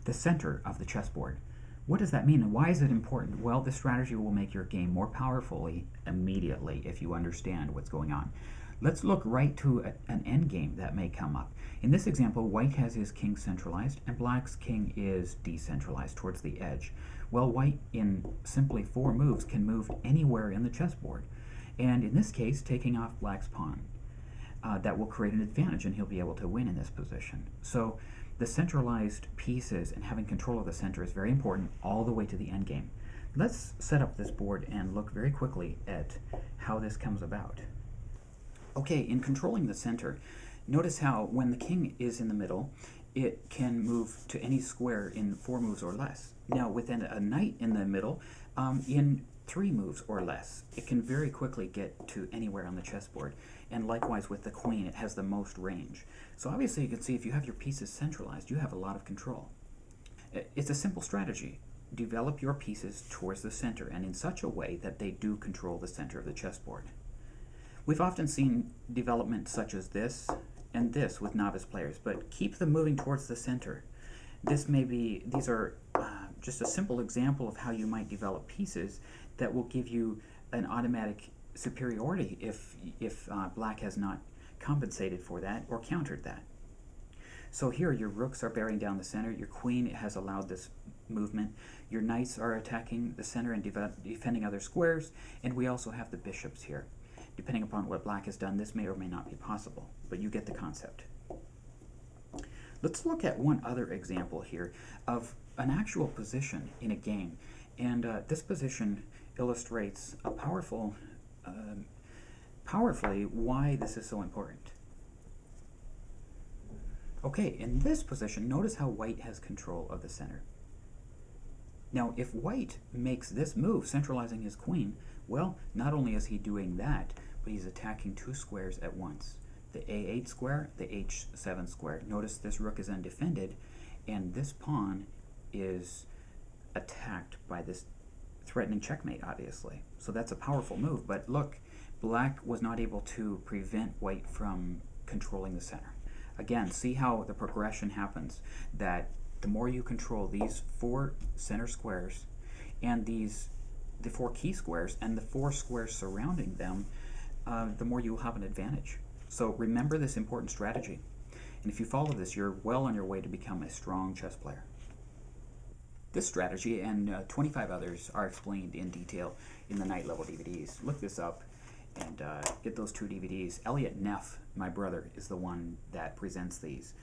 the center of the chessboard. What does that mean and why is it important? Well, this strategy will make your game more powerfully immediately if you understand what's going on. Let's look right to an endgame that may come up. In this example, white has his king centralized and black's king is decentralized towards the edge. Well, white in simply 4 moves can move anywhere in the chessboard, and in this case taking off black's pawn. That will create an advantage and he'll be able to win in this position. So the centralized pieces and having control of the center is very important all the way to the endgame. Let's set up this board and look very quickly at how this comes about. Okay, in controlling the center, notice how when the king is in the middle, it can move to any square in 4 moves or less. Now, with a knight in the middle, in 3 moves or less, it can very quickly get to anywhere on the chessboard. And likewise with the queen, it has the most range. So obviously you can see if you have your pieces centralized, you have a lot of control. It's a simple strategy. Develop your pieces towards the center and in such a way that they do control the center of the chessboard. We've often seen development such as this and this with novice players, but keep them moving towards the center. These are just a simple example of how you might develop pieces that will give you an automatic superiority if black has not compensated for that or countered that. So here your rooks are bearing down the center, your queen has allowed this movement, your knights are attacking the center and defending other squares, and we also have the bishops here. Depending upon what black has done, this may or may not be possible, but you get the concept. Let's look at one other example here of an actual position in a game, and this position illustrates a powerfully why this is so important. Okay, in this position, notice how white has control of the center. Now, if white makes this move, centralizing his queen, well, not only is he doing that, but he's attacking 2 squares at once. The A8 square, the H7 square. Notice this rook is undefended, and this pawn is attacked by this threatening checkmate, obviously. So that's a powerful move, but look, black was not able to prevent white from controlling the center. Again, see how the progression happens, that the more you control these 4 center squares and the 4 key squares and the 4 squares surrounding them, the more you will have an advantage. So remember this important strategy. And if you follow this, you're well on your way to become a strong chess player. This strategy and 25 others are explained in detail in the Night Level DVDs. Look this up and get those 2 DVDs. Elliot Neff, my brother, is the one that presents these.